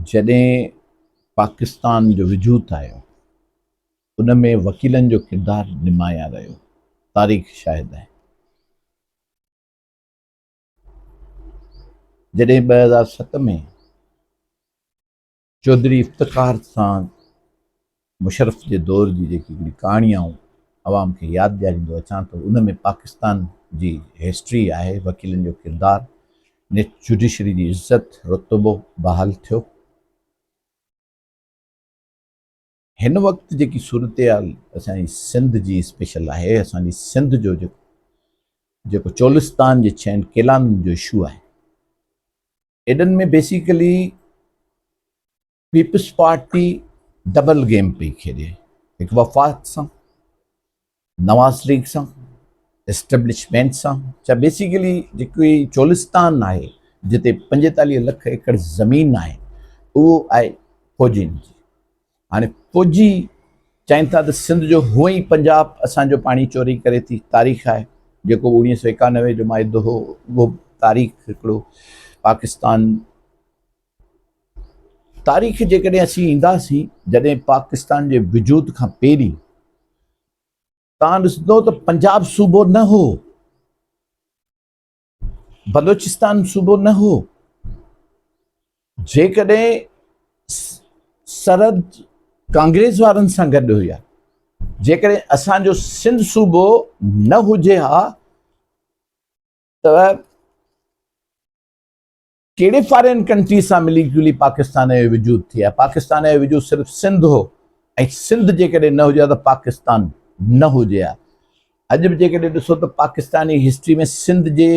जॾहिं पाकिस्तान जो वजूद आयो उन में वकीलनि जो किरदारु निमाया रहियो, तारीख़ शायदि आहे। जॾहिं 2007 में चौधरी इफ्तिखार सां मुशर्रफ जे दौर जी जेकी हिकिड़ी कहाणी आऊं आवाम खे यादि ॾियारींदो अचां थो, उन में पाकिस्तान जी हिस्ट्री आहे, वकीलनि जो किरदारु, नेट जुडिशरी जी इज़त, रुतबो बहाल थियो। हिन वक़्तु जेकी सूरत-ए-हाल असांजी सिंध जी स्पेशल आहे, असांजी सिंध जो जेको चोलिस्तान जे छहनि क़िलाउनि जो इशू आहे, एॾनि में basically peoples party double game पई खेॾे, हिकु वफ़ाक़ सां, नवाज़ लीग सां, एस्टेब्लिशमेंट सां। छा बेसिकली जेकी चोलिस्तान आहे जिते 45 लख एकड़ ज़मीन आहे, उहो आहे फौजियुनि जी। हाणे फौजी चवनि था त सिंध जो हुअं ई पंजाब असांजो पाणी चोरी करे थी, तारीख़ आहे जेको 1991 जो माइदो हो, उहो तारीख़ हिकिड़ो पाकिस्तान। तारीख़ जेकॾहिं असीं ईंदासीं, जॾहिं पाकिस्तान जे वजूद खां पहिरीं तव्हां ॾिसंदो त पंजाब सूबो न हो, बलोचिस्तान सूबो न हो। जेकॾहिं सरहद कांग्रेस वारनि सां गॾु हुया, जेकॾहिं असांजो सिंध सूबो न हुजे हा त कहिड़े फॉरेन कंट्री सां मिली जुली पाकिस्तान जो वजूद थी आहे? पाकिस्तान जो वजूद सिर्फ़ु सिंध हो, ऐं सिंध जेकॾहिं न हुजे हा त पाकिस्तान न हुजे हा। अॼु बि जेकॾहिं ॾिसो त पाकिस्तानी हिस्ट्री में सिंध जे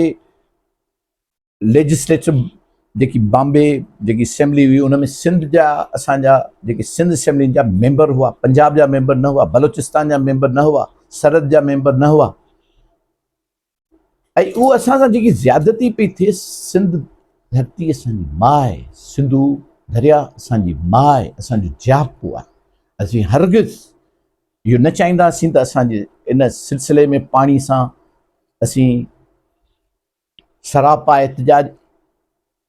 लेजिस्लेटिव जेकी बॉम्बे जेकी असेंबली हुई, उन में सिंध जा असांजा जेके सिंध असेंबली जा मेंबर हुआ, पंजाब जा मेंबर न हुआ, बलोचिस्तान जा मेंबर न हुआ, सरहद जा मेंबर न हुआ। ऐं उहो असां सां जेकी ज़्यादती पई थिए, सिंध धरती असांजी माउ आहे, सिंधू दरिया असांजी माउ आहे, असांजो जापो आहे। असीं हरगिज़ इहो न चाहींदासीं त असांजे इन सिलसिले में पाणी सां असीं सरापा एहतजाज,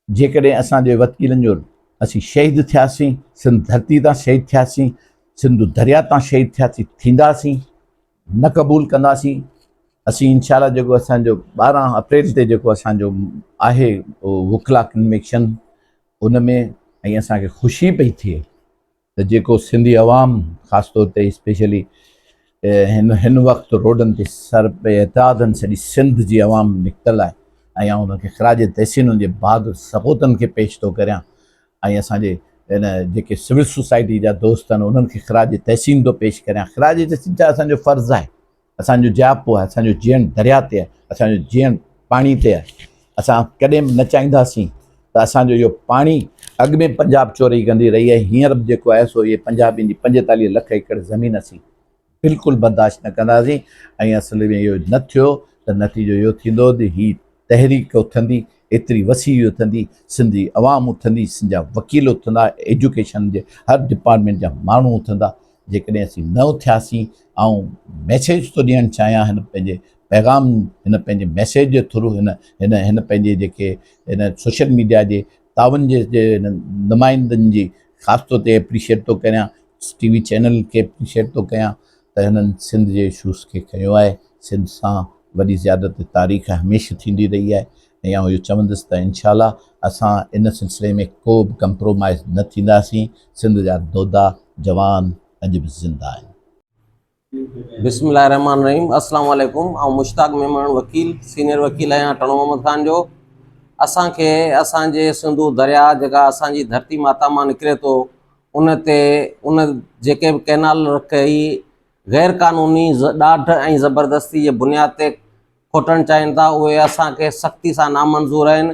जेकॾहिं असांजे वकीलनि जो असीं शहीद थियासीं, सिंध धरती तां शहीद थियासीं, सिंधु दरिया तां शहीद थियासीं, थींदासीं, न क़बूल कंदासीं। असीं इंशाअल्लाह जेको असांजो 12 अप्रैल ते जेको असांजो आहे वकला कन्वेक्शन, उन में ऐं असांखे ख़ुशी पई थिए त जेको सिंधी अवाम ख़ासि तौर ते स्पेशली हिन वक़्तु रोडनि ते सर पे एतादनि सॼी सिंध जी अवाम निकितल आहे, ऐं आउं उन्हनि खे ख़िराज तहसीन उन्हनि जे बहादुर सपूतनि खे पेश थो करियां, ऐं असांजे इन जेके सिविल सोसाइटी जा दोस्त आहिनि उन्हनि खे ख़िराज तहसीन थो पेश करियां। ख़िराज तहसीन छा असांजो फ़र्ज़ु आहे, असांजो जापो आहे, असांजो जीअण दरिया ते आहे, असांजो जीअण पाणी ते आहे। असां कॾहिं बि न चाहींदासीं त असांजो इहो पाणी, अॻु में पंजाब चोरी कंदी रही आहे, हींअर बि जेको आहे सो इहे पंजाबियुनि जी 45 लख एकड़ ज़मीन असीं बिल्कुलु बर्दाश्त न कंदासीं। ऐं असुल में इहो न थियो त नतीजो इहो थींदो त हीअ तहरीक उथंदी, एतिरी वसी उथंदी, सिंधी अवाम उथंदी, सिंध जा वकील उथंदा, एजुकेशन जे हर डिपार्टमेंट जा माण्हू उथंदा। जेकॾहिं असीं न उथियासीं, ऐं मैसेज थो ॾियणु चाहियां, हिन पंहिंजे पैगाम, हिन पंहिंजे मैसेज जे थ्रू, हिन पंहिंजे जेके हिन सोशल मीडिया जे तावन जे नुमाइंदनि जी ख़ासि तौर ते एप्रिशिएट थो करियां, TV चैनल खे एप्रिशिएट थो कयां त हिननि सिंध जे इशूज़ खे खयो आहे। सिंध सां वॾी ज़्यादत तारीख़ हमेशह थींदी रही आहे, ऐं आउं इहो चवंदुसि त इंशाअल्लाह असां इन सिलसिले में को बि कंप्रोमाइज़ न थींदासीं। सिंध जा दोदा जवान अॼु बि ज़िंदा आहिनि। बिस्मिल्लाहिर्रहमानिर्रहीम। अस्सलाम वालेकुम। ऐं मुश्ताक मेमन वकील, सीनियर वकील आहियां टणो मोहम्मद ख़ान जो। असांखे असांजे सिंधू दरिया जेका असांजी धरती माता मां निकिरे थो, उन ते उन जेके बि कैनाल कई गैर क़ानूनी ॾाढ ऐं ज़बरदस्ती जे बुनियाद ते खोटणु चाहिनि था, उहे असांखे सख़्ती सां नामंज़ूर आहिनि।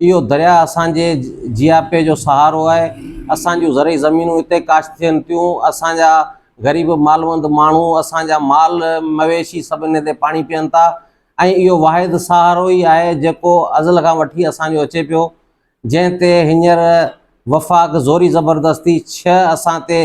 इहो दरिया असांजे जीआपे जो सहारो आहे। असांजूं ज़रई ज़मीनूं हिते काश थियनि थियूं, असांजा ग़रीब मालवंद माण्हू, असांजा माल मवेशी सभु इन ते पाणी पीअनि था, ऐं इहो वाहिद सहारो ई आहे जेको अज़ल खां वठी असांजो अचे पियो, जंहिं ते हींअर वफ़ाक़ ज़ोरी ज़बरदस्ती 6 असां ते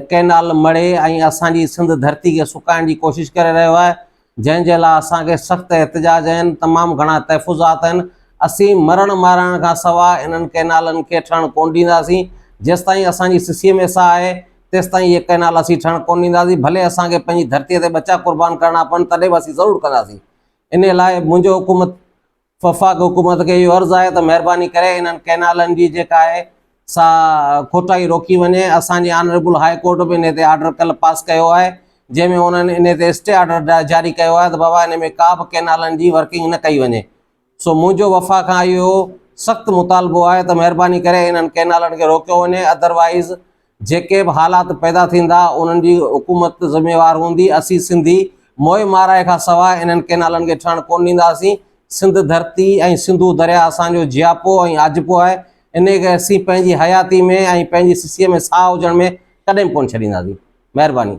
कैनाल मड़े ऐं असांजी सिंध धरती खे सुकाइण जी कोशिशि करे रहियो आहे, जंहिंजे लाइ असांखे सख़्तु एहतजाज आहिनि, तमामु घणा तहफ़ुज़ात आहिनि। असीं मरण मारण खां सवाइ इन्हनि कैनालनि खे ठहणु कोन ॾींदासीं। जेसिताईं असांजी CCMA आहे तेसिताईं इहे कैनाल असीं ठहणु कोन ॾींदासीं। भले असांखे पंहिंजी धरतीअ ते बचा कुर्बान करणा पवनि, तॾहिं बि असीं ज़रूरु कंदासीं। इन लाइ मुंहिंजो हुकूमत वफ़ाक़ हुकूमत खे इहो अर्ज़ु आहे त महिरबानी करे इन्हनि कैनालनि जी जेका आहे सा खोटाई रोकी वञे। असांजे ऑनरेबल हाई कोर्ट बि इन ते ऑर्डर कल्ह पास कयो आहे, जंहिंमें उन्हनि इन ते स्टे ऑर्डर जारी कयो आहे त बाबा इन में का बि कैनालनि जी वर्किंग न कई वञे। सो मुंहिंजो वफ़ा खां इहो सख़्तु मुतालबो आहे त महिरबानी करे इन्हनि कैनालनि खे रोकियो वञे। अदरवाइज़ जेके बि हालात पैदा थींदा उन्हनि जी हुकूमत ज़िम्मेवार हूंदी। असीं सिंधी मोए माराए खां सवाइ इन्हनि कैनालनि खे ठहणु कोन ॾींदासीं। सिंध धरती ऐं सिंधू दरिया असांजो जियापो ऐं आजिपो आहे। इन खे असीं पंहिंजी हयाती में ऐं पंहिंजी CCMA साह हुजण में कॾहिं कोन छॾींदासीं। महिरबानी।